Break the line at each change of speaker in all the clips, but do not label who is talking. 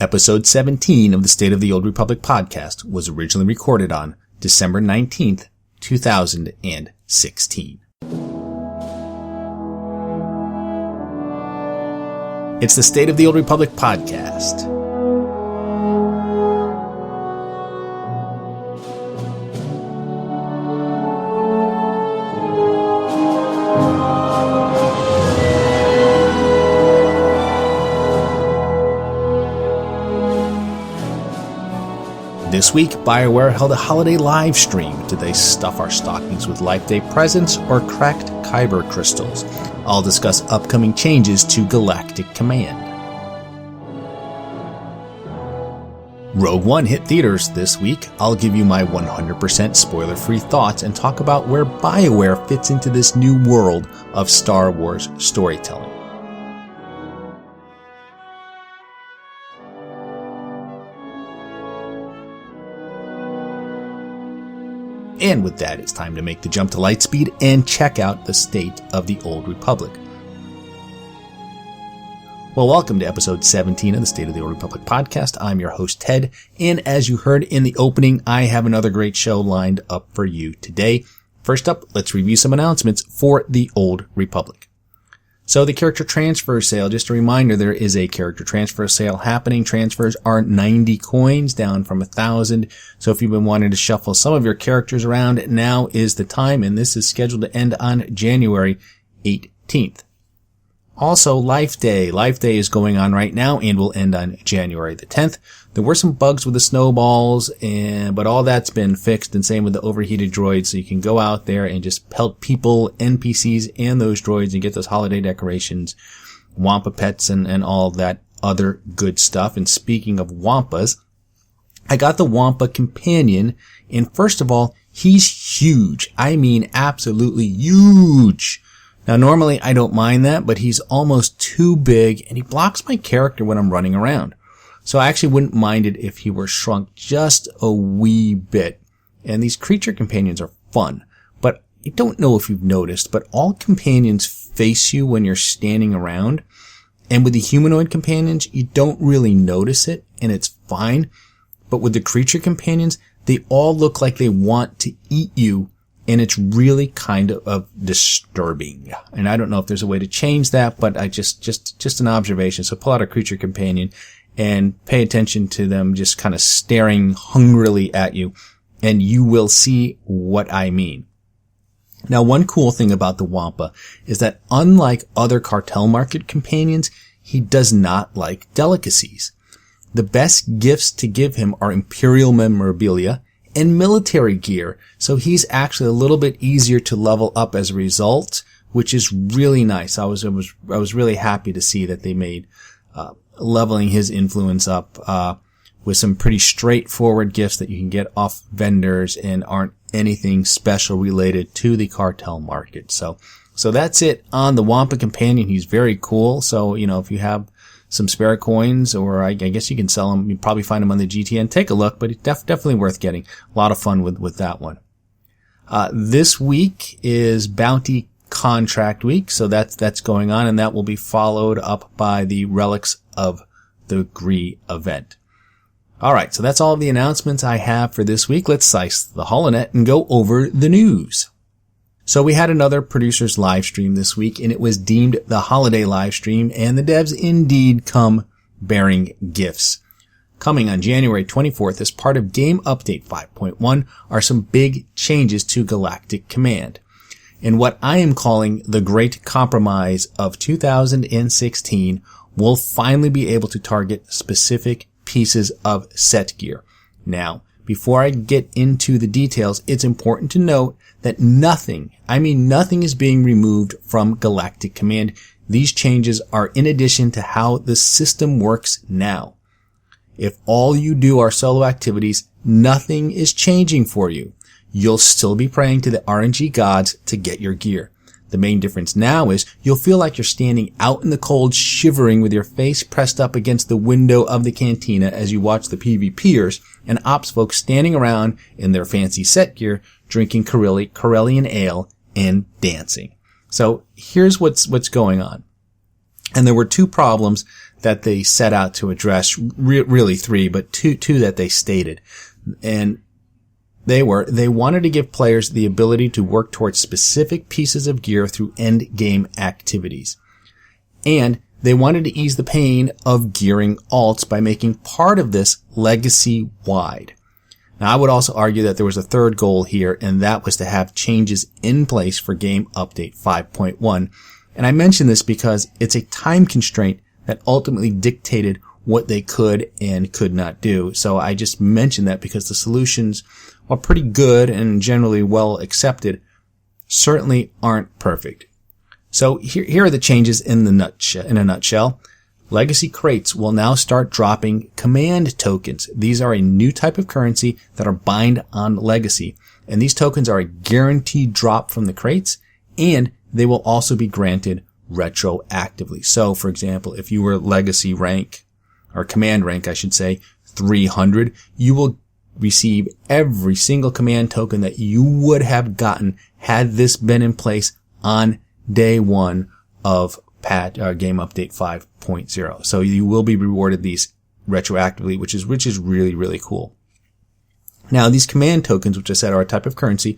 Episode 17 of the State of the Old Republic podcast was originally recorded on December 19th, 2016. It's the State of the Old Republic podcast. This week, BioWare held a holiday live stream. Did they stuff our stockings with Life Day presents or cracked Kyber crystals? I'll discuss upcoming changes to Galactic Command. Rogue One hit theaters this week. I'll give you my 100% spoiler-free thoughts and talk about where BioWare fits into this new world of Star Wars storytelling. And with that, it's time to make the jump to Lightspeed and check out the State of the Old Republic. Well, welcome to episode 17 of the State of the Old Republic podcast. I'm your host, Ted, and as you heard in the opening, I have another great show lined up for you today. First up, let's review some announcements for the Old Republic. So the character transfer sale, just a reminder, there is a character transfer sale happening. Transfers are 90 coins, down from 1,000. So if you've been wanting to shuffle some of your characters around, now is the time, and this is scheduled to end on January 18th. Also, Life Day. Life Day is going on right now and will end on January the 10th. There were some bugs with the snowballs, but all that's been fixed, and same with the overheated droids, so you can go out there and just pelt people, NPCs, and those droids and get those holiday decorations, Wampa pets, and all that other good stuff. And speaking of Wampas, I got the Wampa Companion, and first of all, he's huge. I mean, absolutely huge. Now, normally I don't mind that, but he's almost too big, and he blocks my character when I'm running around. So I actually wouldn't mind it if he were shrunk just a wee bit. And these creature companions are fun, but I don't know if you've noticed, but all companions face you when you're standing around. And with the humanoid companions, you don't really notice it, and it's fine. But with the creature companions, they all look like they want to eat you, and it's really kind of disturbing. And I don't know if there's a way to change that, but I just an observation. So pull out a creature companion and pay attention to them just kind of staring hungrily at you, and you will see what I mean. Now, one cool thing about the Wampa is that unlike other cartel market companions, he does not like delicacies. The best gifts to give him are Imperial memorabilia and military gear, so he's actually a little bit easier to level up as a result, which is really nice. I was really happy to see that they made leveling his influence up with some pretty straightforward gifts that you can get off vendors and aren't anything special related to the cartel market. So that's it on the Wampa Companion. He's very cool. So, if you have some spare coins, or I guess you can sell them, you probably find them on the GTN. Take a look, but it's definitely worth getting. A lot of fun with that one. This week is Bounty Contract Week, so that's going on, and that will be followed up by the Relics of the Gree event. Alright, so that's all of the announcements I have for this week. Let's slice the holonet and go over the news. So we had another producer's live stream this week, and it was deemed the holiday live stream, and the devs indeed come bearing gifts. Coming on January 24th as part of Game Update 5.1 are some big changes to Galactic Command. And what I am calling the Great Compromise of 2016 will finally be able to target specific pieces of set gear. Now, before I get into the details, it's important to note that nothing is being removed from Galactic Command. These changes are in addition to how the system works now. If all you do are solo activities, nothing is changing for you. You'll still be praying to the RNG gods to get your gear. The main difference now is you'll feel like you're standing out in the cold, shivering with your face pressed up against the window of the cantina as you watch the PvPers and ops folks standing around in their fancy set gear, drinking Corellian ale and dancing. So here's what's going on. And there were two problems that they set out to address, really three, but two that they stated. And they wanted to give players the ability to work towards specific pieces of gear through end game activities. And they wanted to ease the pain of gearing alts by making part of this legacy wide. Now, I would also argue that there was a third goal here, and that was to have changes in place for Game Update 5.1. And I mention this because it's a time constraint that ultimately dictated what they could and could not do. So I just mention that because the solutions, while pretty good and generally well accepted, certainly aren't perfect. So here are the changes in a nutshell. Legacy crates will now start dropping command tokens. These are a new type of currency that are bind on Legacy. And these tokens are a guaranteed drop from the crates, and they will also be granted retroactively. So, for example, if you were Legacy rank, or command rank, I should say, 300, you will receive every single command token that you would have gotten had this been in place on day one of Game Update 5.0. So you will be rewarded these retroactively, which is really, really cool. Now, these command tokens, which I said are a type of currency,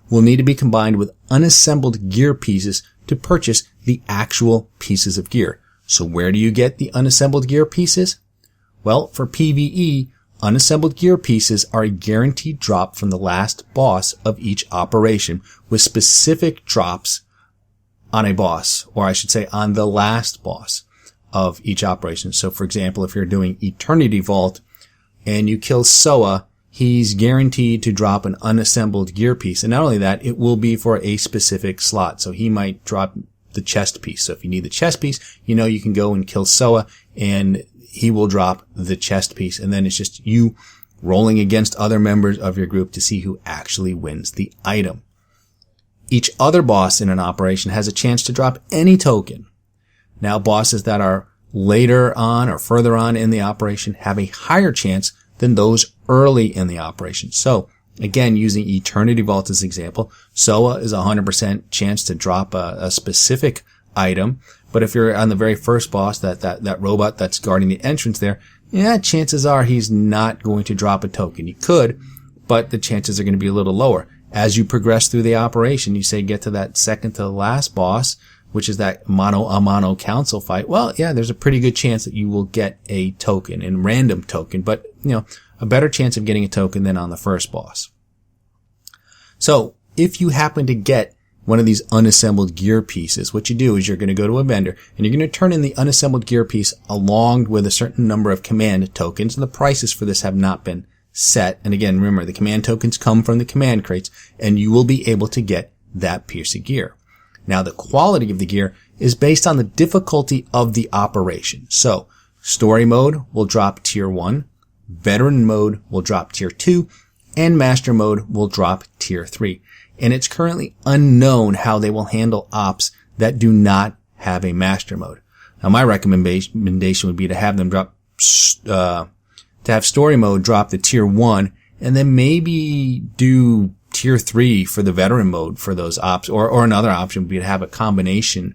will need to be combined with unassembled gear pieces to purchase the actual pieces of gear. So where do you get the unassembled gear pieces? Well, for PvE, unassembled gear pieces are a guaranteed drop from the last boss of each operation, with specific drops on a boss, or I should say on the last boss of each operation. So for example, if you're doing Eternity Vault and you kill Soa, he's guaranteed to drop an unassembled gear piece. And not only that, it will be for a specific slot. So he might drop the chest piece. So if you need the chest piece, you can go and kill Soa and he will drop the chest piece. And then it's just you rolling against other members of your group to see who actually wins the item. Each other boss in an operation has a chance to drop any token. Now, bosses that are later on or further on in the operation have a higher chance than those early in the operation. So, again, using Eternity Vault as an example, Soa is a 100% chance to drop a specific item. But if you're on the very first boss, that robot that's guarding the entrance there, chances are he's not going to drop a token. He could, but the chances are going to be a little lower. As you progress through the operation, you say get to that second to the last boss, which is that mano-a-mano council fight. Well, yeah, there's a pretty good chance that you will get a token, a random token, but, a better chance of getting a token than on the first boss. So, if you happen to get one of these unassembled gear pieces, what you do is you're going to go to a vendor and you're going to turn in the unassembled gear piece along with a certain number of command tokens, and the prices for this have not been set. And again, remember, the command tokens come from the command crates, and you will be able to get that piece of gear. Now, the quality of the gear is based on the difficulty of the operation. So, story mode will drop tier 1, veteran mode will drop tier 2, and master mode will drop tier 3. And it's currently unknown how they will handle ops that do not have a master mode. Now, my recommendation would be to have them drop, to have story mode drop the tier 1, and then maybe do tier 3 for the veteran mode for those ops, or another option would be to have a combination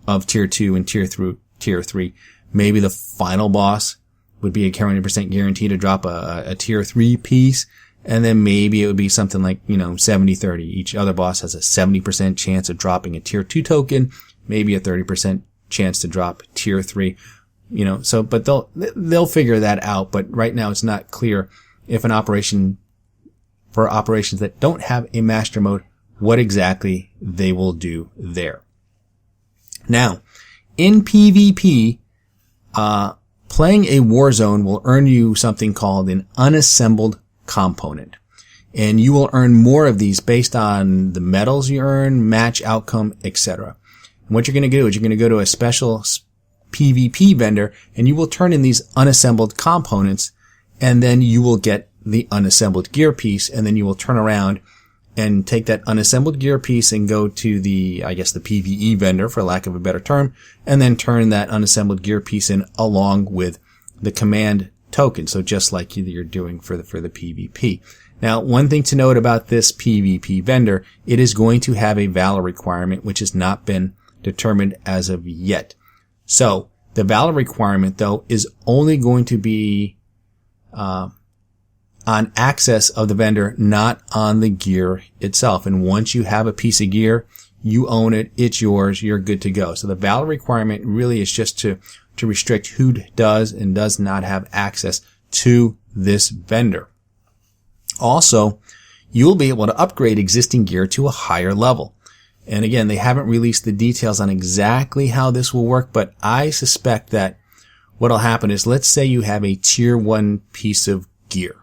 of tier 2 and tier 3. Maybe the final boss would be a 100% guarantee to drop a tier 3 piece, and then maybe it would be something like, 70-30. Each other boss has a 70% chance of dropping a tier 2 token, maybe a 30% chance to drop tier 3. But they'll figure that out. But right now it's not clear if an operation, for operations that don't have a master mode, what exactly they will do there. Now, in PvP, playing a war zone will earn you something called an unassembled component. And you will earn more of these based on the medals you earn, match outcome, etc. And what you're going to do is you're going to go to a special PvP vendor and you will turn in these unassembled components, and then you will get the unassembled gear piece, and then you will turn around and take that unassembled gear piece and go to the PvE vendor, for lack of a better term, and then turn that unassembled gear piece in along with the command token. So just like you're doing for the PvP. Now, one thing to note about this PvP vendor, it is going to have a valor requirement, which has not been determined as of yet. So The valid requirement, though, is only going to be on access of the vendor, not on the gear itself. And once you have a piece of gear, you own it, it's yours, you're good to go. So the valid requirement really is just to restrict who does and does not have access to this vendor. Also, you'll be able to upgrade existing gear to a higher level. And again, they haven't released the details on exactly how this will work, but I suspect that what'll happen is, let's say you have a tier 1 piece of gear.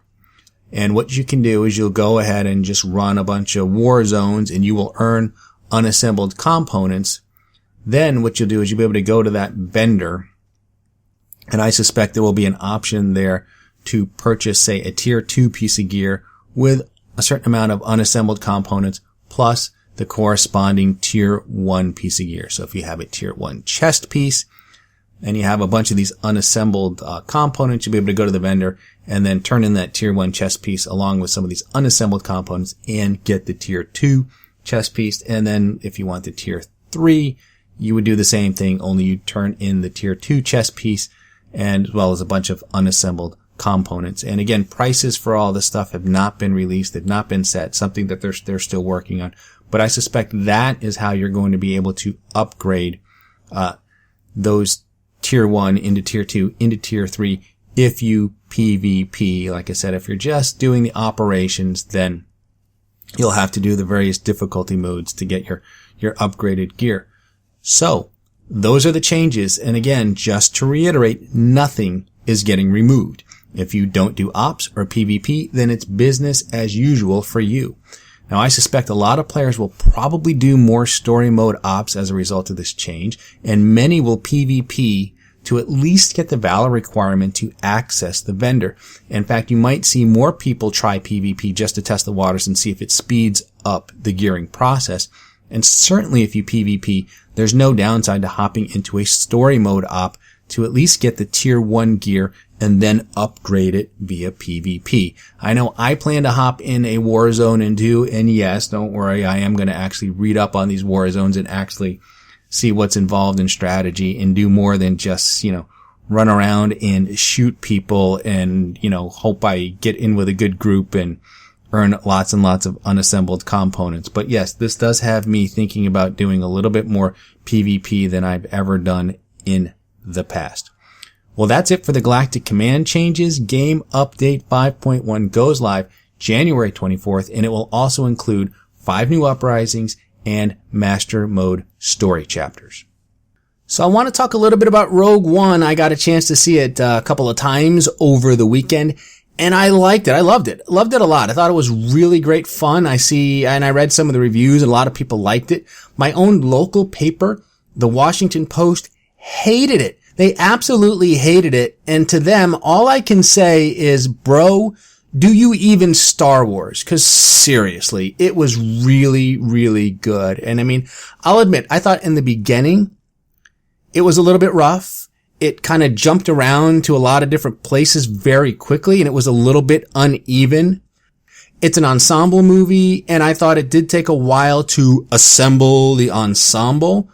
And what you can do is you'll go ahead and just run a bunch of war zones and you will earn unassembled components. Then what you'll do is you'll be able to go to that vendor, and I suspect there will be an option there to purchase, say, a tier 2 piece of gear with a certain amount of unassembled components plus the corresponding tier 1 piece of gear. So if you have a tier 1 chest piece and you have a bunch of these unassembled components, you'll be able to go to the vendor and then turn in that tier 1 chest piece along with some of these unassembled components and get the tier 2 chest piece. And then if you want the tier 3, you would do the same thing, only you turn in the tier 2 chest piece and as well as a bunch of unassembled components. And again, prices for all this stuff have not been released, they've not been set, something that they're still working on. But I suspect that is how you're going to be able to upgrade those tier 1 into tier 2 into tier 3 if you PvP. Like I said, if you're just doing the operations, then you'll have to do the various difficulty modes to get your upgraded gear. So those are the changes. And again, just to reiterate, nothing is getting removed. If you don't do ops or PvP, then it's business as usual for you. Now, I suspect a lot of players will probably do more story mode ops as a result of this change, and many will PvP to at least get the valor requirement to access the vendor. In fact, you might see more people try PvP just to test the waters and see if it speeds up the gearing process. And certainly if you PvP, there's no downside to hopping into a story mode op to at least get the tier 1 gear and then upgrade it via PvP. I know I plan to hop in a war zone and do, and yes, don't worry, I am going to actually read up on these war zones and actually see what's involved in strategy and do more than just, run around and shoot people and, hope I get in with a good group and earn lots and lots of unassembled components. But yes, this does have me thinking about doing a little bit more PvP than I've ever done in the past. Well, that's it for the Galactic Command changes. Game Update 5.1 goes live January 24th, and it will also include 5 new uprisings and Master Mode story chapters. So I want to talk a little bit about Rogue One. I got a chance to see it a couple of times over the weekend, and I liked it. I loved it. Loved it a lot. I thought it was really great fun. I read some of the reviews, and a lot of people liked it. My own local paper, the Washington Post, hated it. They absolutely hated it. And to them, all I can say is, bro, do you even Star Wars? Cause seriously, it was really, really good. And I mean, I'll admit, I thought in the beginning, it was a little bit rough. It kind of jumped around to a lot of different places very quickly, and it was a little bit uneven. It's an ensemble movie, and I thought it did take a while to assemble the ensemble.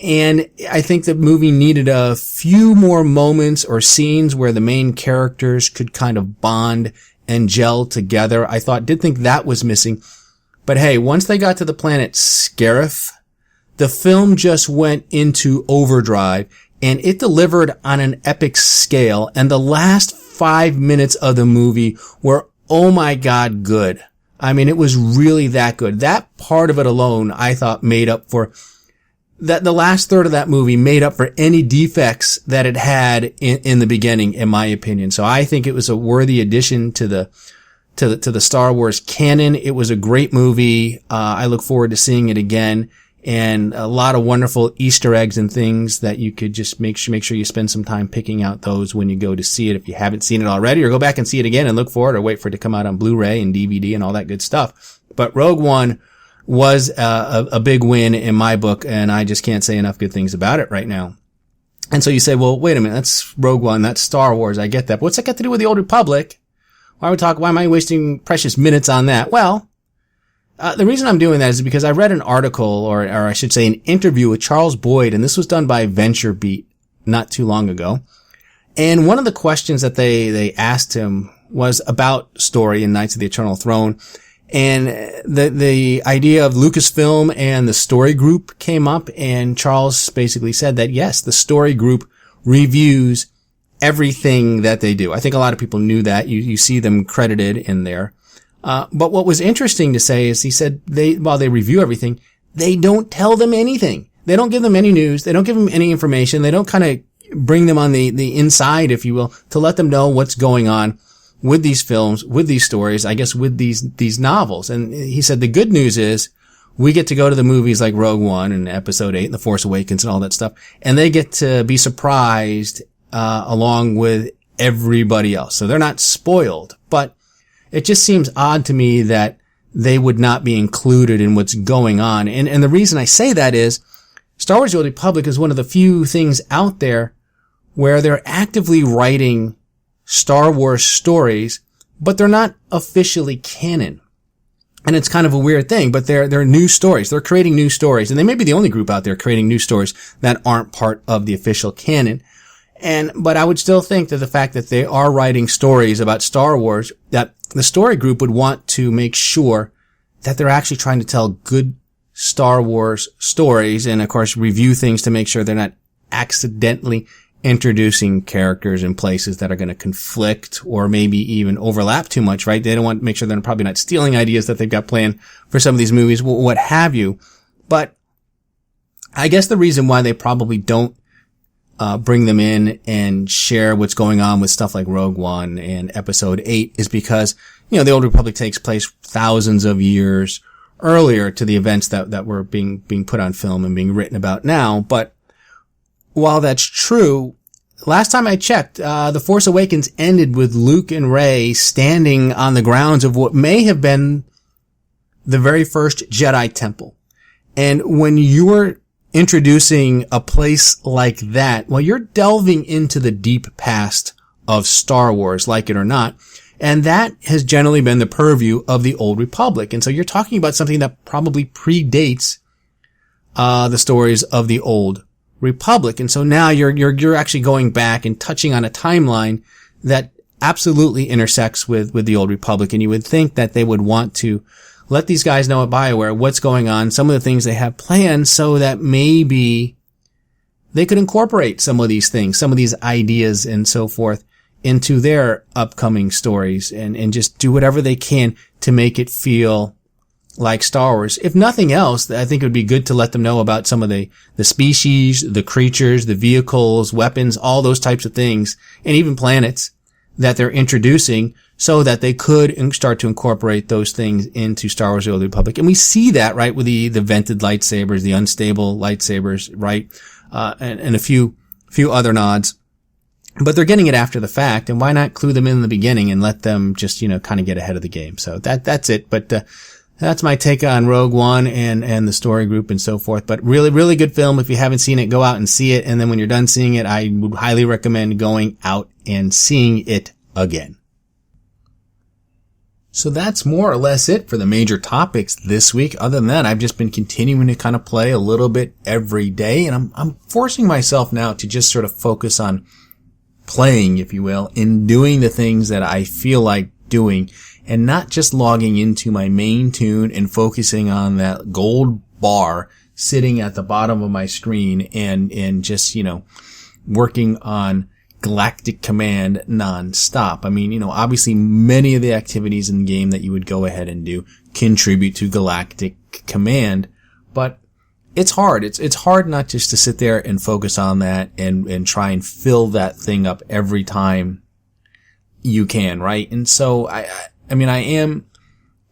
And I think the movie needed a few more moments or scenes where the main characters could kind of bond and gel together. Did think that was missing. But hey, once they got to the planet Scarif, the film just went into overdrive, and it delivered on an epic scale. And the last 5 minutes of the movie were, oh my God, good. I mean, it was really that good. That part of it alone, I thought, made up for that. The last third of that movie made up for any defects that it had in the beginning, in my opinion. So I think it was a worthy addition to the Star Wars canon. It was a great movie. I look forward to seeing it again, and a lot of wonderful Easter eggs and things that you could just make sure you spend some time picking out those when you go to see it. If you haven't seen it already, or go back and see it again and look for it, or wait for it to come out on Blu-ray and DVD and all that good stuff. But Rogue One was a big win in my book, and I just can't say enough good things about it right now. And so you say, well, wait a minute, that's Rogue One, that's Star Wars, I get that. But what's that got to do with the Old Republic? Why am I wasting precious minutes on that? Well, the reason I'm doing that is because I read an article, or I should say an interview with Charles Boyd, and this was done by VentureBeat not too long ago. And one of the questions that they asked him was about story in Knights of the Eternal Throne. And the idea of Lucasfilm and the story group came up, and Charles basically said that yes, the story group reviews everything that they do. I think a lot of people knew that. You see them credited in there. But what was interesting to say is he said while they review everything, they don't tell them anything. They don't give them any news. They don't give them any information. They don't kind of bring them on the inside, if you will, to let them know what's going on with these films, with these stories, I guess with these novels. And he said the good news is we get to go to the movies like Rogue One and Episode 8 and The Force Awakens and all that stuff, and they get to be surprised along with everybody else. So they're not spoiled, but it just seems odd to me that they would not be included in what's going on. And the reason I say that is Star Wars: The Old Republic is one of the few things out there where they're actively writing Star Wars stories, but they're not officially canon. And it's kind of a weird thing, but they're new stories. They're creating new stories, and they may be the only group out there creating new stories that aren't part of the official canon. But I would still think that the fact that they are writing stories about Star Wars, that the story group would want to make sure that they're actually trying to tell good Star Wars stories, and of course review things to make sure they're not accidentally introducing characters in places that are going to conflict or maybe even overlap too much, right? They don't want to make sure they're probably not stealing ideas that they've got planned for some of these movies, what have you. But I guess the reason why they probably don't bring them in and share what's going on with stuff like Rogue One and Episode 8 is because, the Old Republic takes place thousands of years earlier to the events that were being put on film and being written about now. But while that's true, last time I checked, The Force Awakens ended with Luke and Rey standing on the grounds of what may have been the very first Jedi Temple. And when you're introducing a place like that, well, you're delving into the deep past of Star Wars, like it or not. And that has generally been the purview of the Old Republic. And so you're talking about something that probably predates the stories of the Old Republic. And so now you're actually going back and touching on a timeline that absolutely intersects with the Old Republic. And you would think that they would want to let these guys know at BioWare what's going on, some of the things they have planned, so that maybe they could incorporate some of these things, some of these ideas and so forth into their upcoming stories and just do whatever they can to make it feel like Star Wars. If nothing else, I think it would be good to let them know about some of the species, the creatures, the vehicles, weapons, all those types of things, and even planets that they're introducing, so that they could start to incorporate those things into Star Wars: The Old Republic. And we see that, right, with the vented lightsabers, the unstable lightsabers, right, and a few other nods. But they're getting it after the fact, and why not clue them in the beginning and let them just, kind of get ahead of the game. So that's it. But that's my take on Rogue One and the story group and so forth. But really, really good film. If you haven't seen it, go out and see it. And then when you're done seeing it, I would highly recommend going out and seeing it again. So that's more or less it for the major topics this week. Other than that, I've just been continuing to kind of play a little bit every day. And I'm forcing myself now to just sort of focus on playing, if you will, in doing the things that I feel like doing, and not just logging into my main tune and focusing on that gold bar sitting at the bottom of my screen and just, working on Galactic Command non-stop. I mean, obviously many of the activities in the game that you would go ahead and do contribute to Galactic Command, but it's hard. It's hard not just to sit there and focus on that and try and fill that thing up every time you can, right? And so I am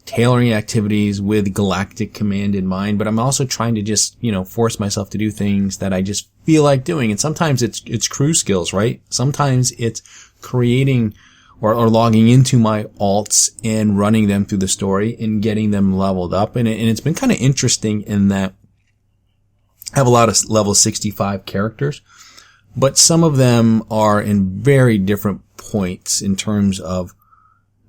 tailoring activities with Galactic Command in mind, but I'm also trying to just, force myself to do things that I just feel like doing. And sometimes it's crew skills, right? Sometimes it's creating or logging into my alts and running them through the story and getting them leveled up. And it's been kind of interesting in that I have a lot of level 65 characters, but some of them are in very different points in terms of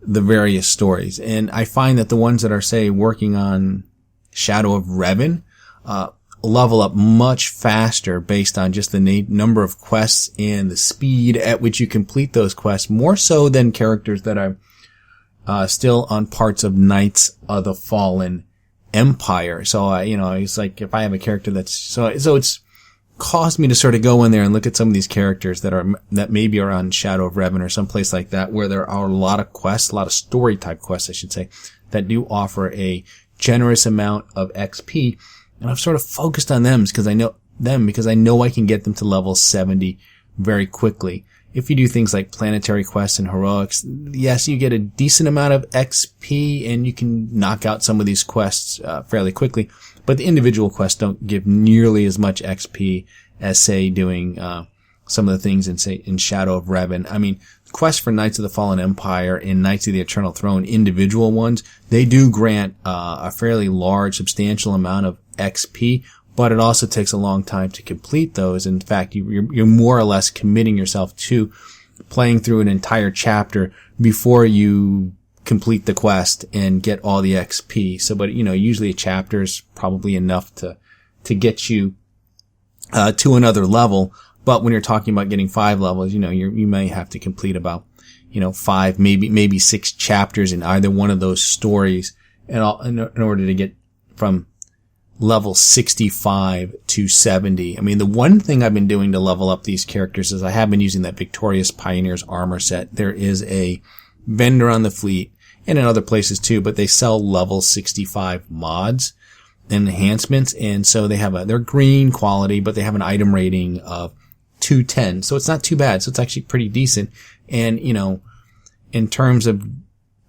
the various stories. And I find that the ones that are, say, working on Shadow of Revan, level up much faster based on just the number of quests and the speed at which you complete those quests, more so than characters that are still on parts of Knights of the Fallen Empire. So, it's like if I have a character that's, so it's caused me to sort of go in there and look at some of these characters that maybe are on Shadow of Revan or someplace like that, where there are a lot of quests, a lot of story type quests, I should say, that do offer a generous amount of XP. And I've sort of focused on them because I know I can get them to level 70 very quickly. If you do things like planetary quests and heroics, yes, you get a decent amount of XP and you can knock out some of these quests fairly quickly. But the individual quests don't give nearly as much XP as, say, doing some of the things in Shadow of Revan. I mean, quests for Knights of the Fallen Empire and Knights of the Eternal Throne, individual ones, they do grant a fairly large, substantial amount of XP, but it also takes a long time to complete those. In fact, you're more or less committing yourself to playing through an entire chapter before you complete the quest and get all the XP. So, but usually a chapter is probably enough to get you to another level. But when you're talking about getting 5 levels, you may have to complete about 5, maybe 6 chapters in either one of those stories in order to get from level 65 to 70. I mean, the one thing I've been doing to level up these characters is I have been using that Victorious Pioneers armor set. There is a vendor on the fleet and in other places too, but they sell level 65 mods and enhancements. And so they're green quality, but they have an item rating of 210. So it's not too bad. So it's actually pretty decent. And, in terms of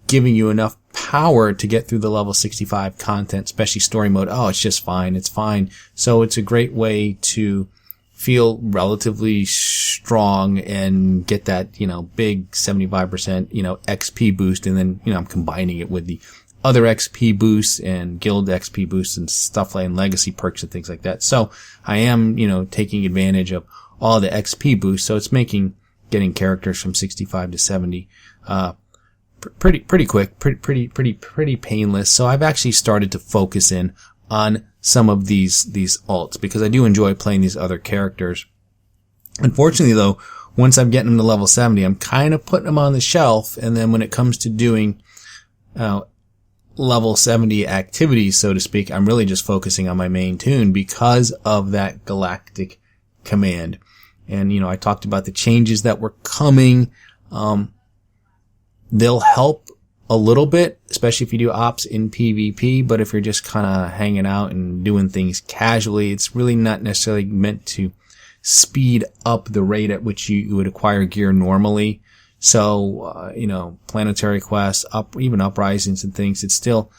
giving you enough power to get through the level 65 content, especially story mode, it's just fine. It's fine. So it's a great way to feel relatively strong and get that, big 75%, XP boost. And then, I'm combining it with the other XP boosts and guild XP boosts and stuff like legacy perks and things like that. So I am, taking advantage of all the XP boosts. So it's making getting characters from 65 to 70, pretty quick, pretty painless. So I've actually started to focus in on some of these alts because I do enjoy playing these other characters. Unfortunately though, once I'm getting them to level 70, I'm kind of putting them on the shelf. And then when it comes to doing, level 70 activities, so to speak, I'm really just focusing on my main tune because of that Galactic Command. And, I talked about the changes that were coming. They'll help a little bit, especially if you do ops in PvP, but if you're just kind of hanging out and doing things casually, it's really not necessarily meant to speed up the rate at which you would acquire gear normally. So, planetary quests, even uprisings and things, it's still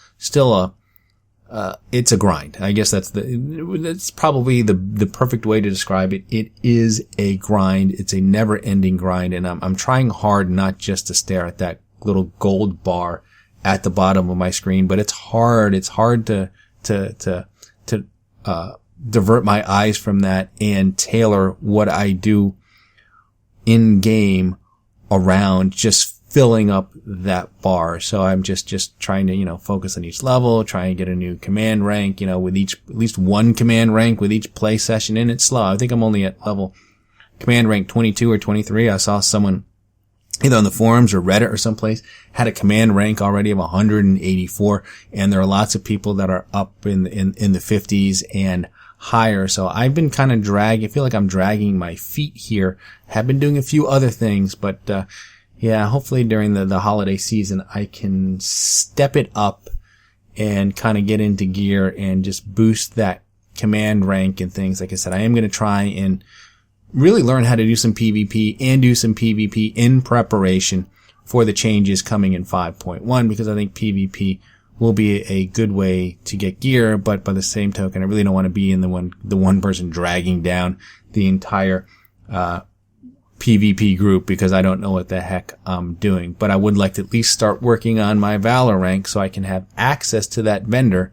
it's a grind. I guess that's probably the perfect way to describe it. It is a grind. It's a never ending grind. And I'm trying hard not just to stare at that little gold bar at the bottom of my screen, but it's hard. It's hard to divert my eyes from that and tailor what I do in game around just filling up that bar. So I'm just trying to, focus on each level, try and get a new command rank, with at least one command rank with each play session. And it's slow. I think I'm only at level command rank 22 or 23. I saw someone either on the forums or Reddit or someplace had a command rank already of 184. And there are lots of people that are up in the 50s and higher. So I've been kind of I feel like I'm dragging my feet here. Have been doing a few other things, but, yeah, hopefully during the holiday season, I can step it up and kind of get into gear and just boost that command rank and things. Like I said, I am going to try and really learn how to do some PvP and do some PvP in preparation for the changes coming in 5.1, because I think PvP will be a good way to get gear. But by the same token, I really don't want to be in the one person dragging down the entire, PvP group, because I don't know what the heck I'm doing. But I would like to at least start working on my Valor rank so I can have access to that vendor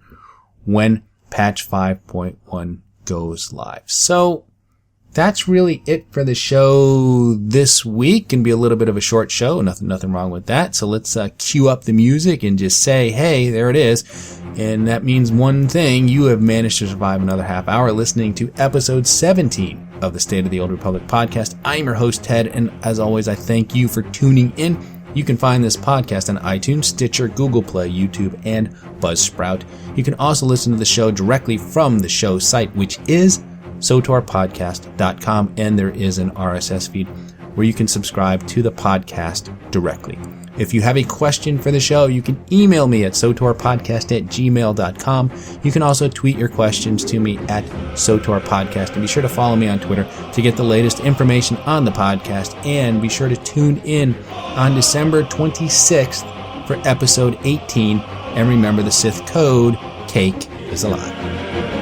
when patch 5.1 goes live. So that's really it for the show this week. Can be a little bit of a short show. Nothing wrong with that. So let's cue up the music and just say, hey, there it is. And that means one thing. You have managed to survive another half hour listening to episode 17 of the State of the Old Republic podcast. I'm your host, Ted, and as always, I thank you for tuning in. You can find this podcast on iTunes, Stitcher, Google Play, YouTube, and Buzzsprout. You can also listen to the show directly from the show site, which is SOTORpodcast.com, and there is an RSS feed where you can subscribe to the podcast directly. If you have a question for the show, you can email me at sotorpodcast@gmail.com. You can also tweet your questions to me at sotorpodcast, and be sure to follow me on Twitter to get the latest information on the podcast, and be sure to tune in on December 26th for episode 18, and remember the Sith code, cake is alive.